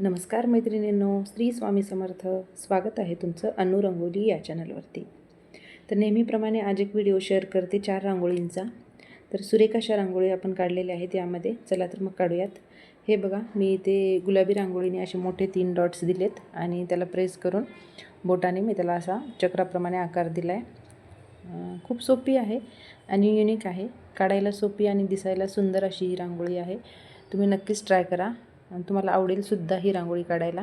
नमस्कार मैत्रिणींनो, श्री स्वामी समर्थ. स्वागत आहे तुमचं अनु रंगोली या चॅनलवरती. तर नेहमीप्रमाणे आज एक व्हिडिओ शेअर करते 4 रांगोळींचा. तर सुरेख अशा रांगोळी आपण काढलेल्या आहेत यामध्ये. चला तर मग काढूयात. हे बघा, मी इथे गुलाबी रांगोळीने असे मोठे 3 डॉट्स दिलेत आणि त्याला प्रेस करून बोटाने मी त्याला असा चक्राप्रमाणे आकार दिला आहे. खूप सोपी आहे आणि युनिक आहे. काढायला सोपी आणि दिसायला सुंदर अशी ही रांगोळी आहे. तुम्ही नक्कीच ट्राय करा आणि तुम्हाला आवडेलसुद्धा ही रांगोळी काढायला.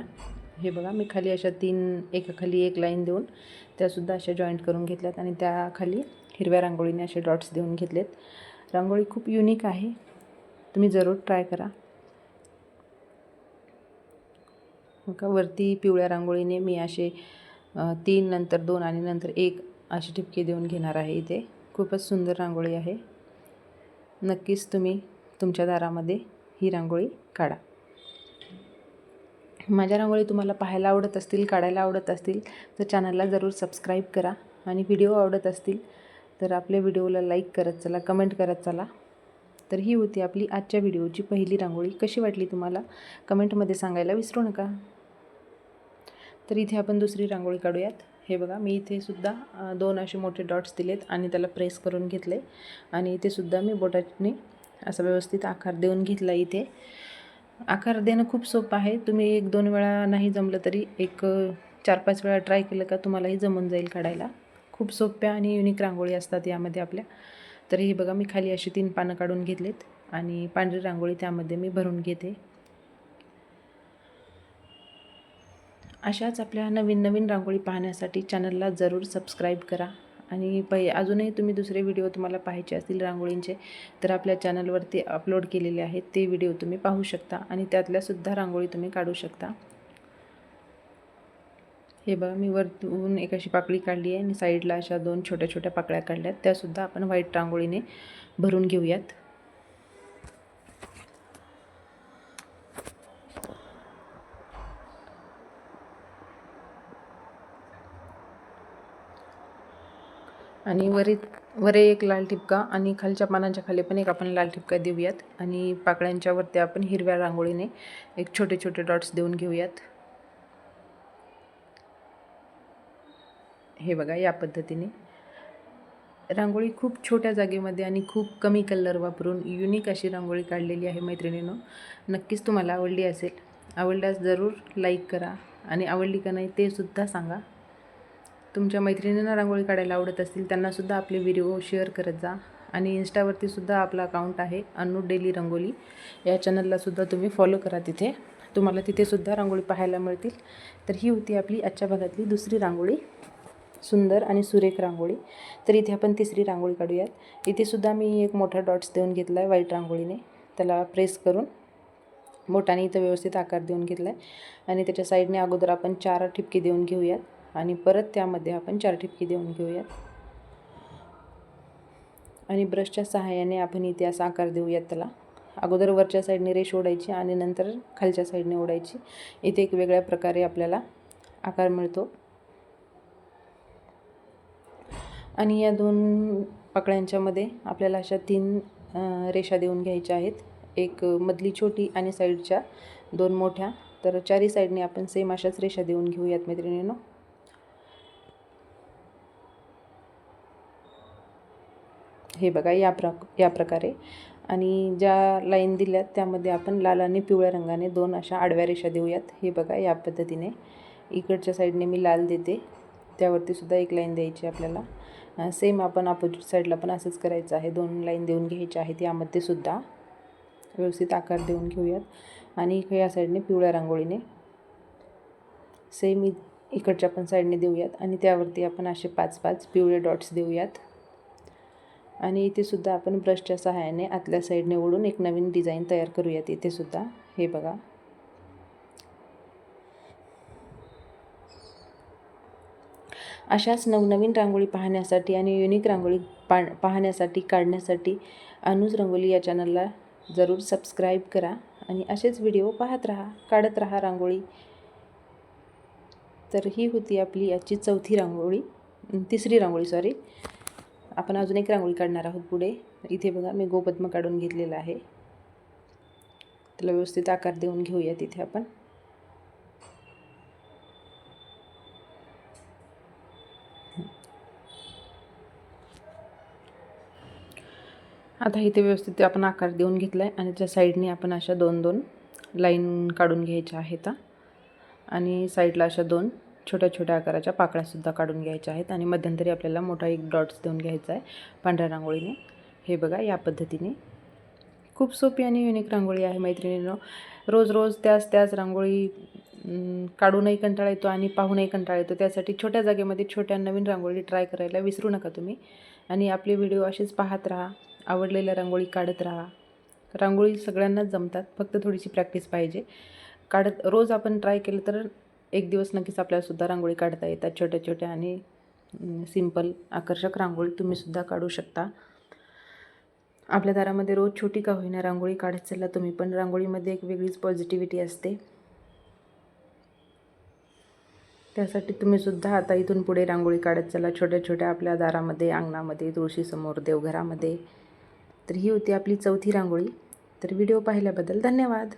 हे बघा, मी खाली अशा 3 एकाखाली एक लाईन देऊन त्यासुद्धा अशा जॉईंट करून घेतल्यात आणि त्याखाली हिरव्या रांगोळीने असे डॉट्स देऊन घेतलेत. रांगोळी खूप युनिक आहे, तुम्ही जरूर ट्राय करा. बघा, वरती पिवळ्या रांगोळीने मी असे 3 नंतर 2 आणि नंतर 1 असे ठिपके देऊन घेणार आहे. इथे खूपच सुंदर रांगोळी आहे. नक्कीच तुम्ही तुमच्या दारामध्ये ही रांगोळी काढा. माझ्या रांगोळी तुम्हाला पाहायला आवडत असतील, काढायला आवडत असतील तर चॅनलला जरूर सबस्क्राईब करा आणि व्हिडिओ आवडत असतील तर आपल्या व्हिडिओला लाईक करत चला, कमेंट करत चला. तर ही होती आपली आजच्या व्हिडिओची पहिली रांगोळी. कशी वाटली तुम्हाला कमेंटमध्ये सांगायला विसरू नका. तर इथे आपण दुसरी रांगोळी काढूयात. हे बघा, मी इथे सुद्धा 2 असे मोठे डॉट्स दिलेत आणि त्याला प्रेस करून घेतले आणि इथे सुद्धा मी बोटाने असा व्यवस्थित आकार देऊन घेतला. इथे आकार देणं खूप सोपं आहे. तुम्ही 1-2 वेळा नाही जमलं तरी 4-5 वेळा ट्राय केलं का तुम्हालाही जमून जाईल काढायला. खूप सोप्या आणि युनिक रांगोळी असतात यामध्ये आपल्या. तर हे बघा, मी खाली अशी 3 पानं काढून घेतलेत आणि पांढरी रांगोळी त्यामध्ये मी भरून घेते. अशाच आपल्या नवीन नवीन रांगोळी पाहण्यासाठी चॅनलला जरूर सबस्क्राईब करा आणि अजूनही तुम्ही दुसरे व्हिडिओ तुम्हाला पाहायचे असतील रांगोळींचे तर आपल्या चॅनलवरती अपलोड केलेले आहेत. ते व्हिडिओ तुम्ही पाहू शकता आणि त्यातल्यासुद्धा रांगोळी तुम्ही काढू शकता. हे बघा, मी वरतून एक अशी पाकळी काढली आहे आणि साईडला अशा 2 छोट्या छोट्या पाकळ्या काढल्यात. त्यासुद्धा आपण व्हाईट रांगोळीने भरून घेऊयात. आणि वर एक लाल ठिपका आणि खालच्या पानांच्या खाली पण एक आपण लाल ठिपका देऊयात आणि पाकळ्यांच्या वरती आपण हिरव्या रांगोळीने एक छोटे छोटे डॉट्स देऊन घेऊयात. हे बघा, या पद्धतीने रांगोळी खूप छोट्या जागेमध्ये आणि खूप कमी कलर वापरून युनिक अशी रांगोळी काढलेली आहे मैत्रिणींनो. नक्कीच तुम्हाला आवडली असेल. आवडल्यास जरूर लाईक करा आणि आवडली का नाही ते सुद्धा सांगा. तुमच्या मैत्रिणींना रांगोळी काढायला आवडत असतील त्यांनासुद्धा आपले व्हिडिओ शेअर करत जा आणि इंस्टावरती सुद्धा आपला अकाउंट आहे अनु डेली रंगोली. या चॅनललासुद्धा तुम्ही फॉलो करा. तिथे तुम्हाला तिथेसुद्धा रांगोळी पाहायला मिळतील. तर ही होती आपली आजच्या भागातली दुसरी रांगोळी, सुंदर आणि सुरेख रांगोळी. तर इथे आपण तिसरी रांगोळी काढूयात. इथेसुद्धा मी एक मोठा डॉट्स देऊन घेतला आहे व्हाईट रांगोळीने. त्याला प्रेस करून बोटाने इथं व्यवस्थित आकार देऊन घेतला आहे आणि त्याच्या साईडने अगोदर आपण 4 ठिपके देऊन घेऊयात आणि परत त्यामध्ये आपण 4 ठिपके देऊन घेऊयात आणि ब्रशच्या सहाय्याने आपण इथे असा आकार देऊयात. त्याला अगोदर वरच्या साईडने रेष ओढायची आणि नंतर खालच्या साईडने ओढायची. इथे एक वेगळ्या प्रकारे आपल्याला आकार मिळतो आणि या 2 पाकळ्यांच्यामध्ये आपल्याला अशा 3 रेषा देऊन घ्यायच्या आहेत. एक मधली छोटी आणि साईडच्या 2 मोठ्या. तर 4ही साईडने आपण सेम अशाच रेषा देऊन घेऊयात मैत्रिणींनो. हे बघा, या प्रकारे आणि ज्या लाईन दिल्यात त्यामध्ये आपण लाल आणि पिवळ्या रंगाने 2 अशा आडव्या रेषा देऊयात. हे बघा, या पद्धतीने इकडच्या साईडने मी लाल देते, त्यावरती सुद्धा एक लाईन द्यायची आपल्याला. सेम आपण अपोजिट साईडला पण असंच करायचं आहे. 2 लाईन देऊन घ्यायच्या आहेत. यामध्ये सुद्धा व्यवस्थित आकार देऊन घेऊयात आणि या साईडने पिवळ्या रांगोळीने सेम इकडच्या पण साईडने देऊयात आणि त्यावरती आपण असे 5-5 पिवळे डॉट्स देऊयात आणि इथे सुद्धा आपण ब्रशच्या सहाय्याने आतल्या साईडने ओढून एक नवीन डिझाईन तयार करूयात इथे सुद्धा. हे बघा, अशाच नवनवीन रांगोळी पाहण्यासाठी आणि युनिक रांगोळी पाहण्यासाठी काढण्यासाठी अनुज रंगोली या चॅनलला जरूर सबस्क्राईब करा आणि असेच व्हिडिओ पाहत राहा, काढत राहा रांगोळी. तर ही होती आपली आजची तिसरी रांगोळी सॉरी. आपण अजून एक रांगोळी काढणार आहोत पुढे. इथे बघा, मी गोपद्म काढून घेतलेला आहे. त्याला व्यवस्थित आकार देऊन घेऊया तिथे आपण. आता इथे व्यवस्थित आपण आकार देऊन घेतला आहे आणि त्या साईडने आपण अशा 2-2 लाईन काढून घ्यायच्या आहेत आणि साईडला अशा 2 छोट्या छोट्या आकाराच्या पाकळ्यासुद्धा काढून घ्यायच्या आहेत आणि मध्यंतरी आपल्याला मोठा एक डॉट्स देऊन घ्यायचा आहे पांढऱ्या रांगोळीने. हे बघा या पद्धतीने खूप सोपी आणि युनिक रांगोळी आहे मैत्रिणींनो. रोज रोज त्याच रांगोळी काढूनही कंटाळा येतो आणि पाहूनही कंटाळा येतो. त्यासाठी छोट्या जागेमध्ये छोट्या नवीन रांगोळी ट्राय करायला विसरू नका तुम्ही. आणि आपले व्हिडिओ असेच पाहत राहा, आवडलेल्या रांगोळी काढत राहा. रांगोळी सगळ्यांनाच जमतात, फक्त थोडीशी प्रॅक्टिस पाहिजे. रोज आपण ट्राय केलं तर एक दिवस नक्कीच आपल्यालासुद्धा रांगोळी काढता येतात. छोट्या छोट्या आणि सिंपल आकर्षक रांगोळी तुम्हीसुद्धा काढू शकता. आपल्या दारामध्ये रोज छोटी का होईना रांगोळी काढत चला तुम्ही पण. रांगोळीमध्ये एक वेगळीच पॉझिटिव्हिटी असते. त्यासाठी तुम्हीसुद्धा आता इथून पुढे रांगोळी काढत चला छोट्या छोट्या आपल्या दारामध्ये, अंगणामध्ये, तुळशीसमोर, देवघरामध्ये. तर ही होती आपली 4थी रांगोळी. तर व्हिडिओ पाहिल्याबद्दल धन्यवाद.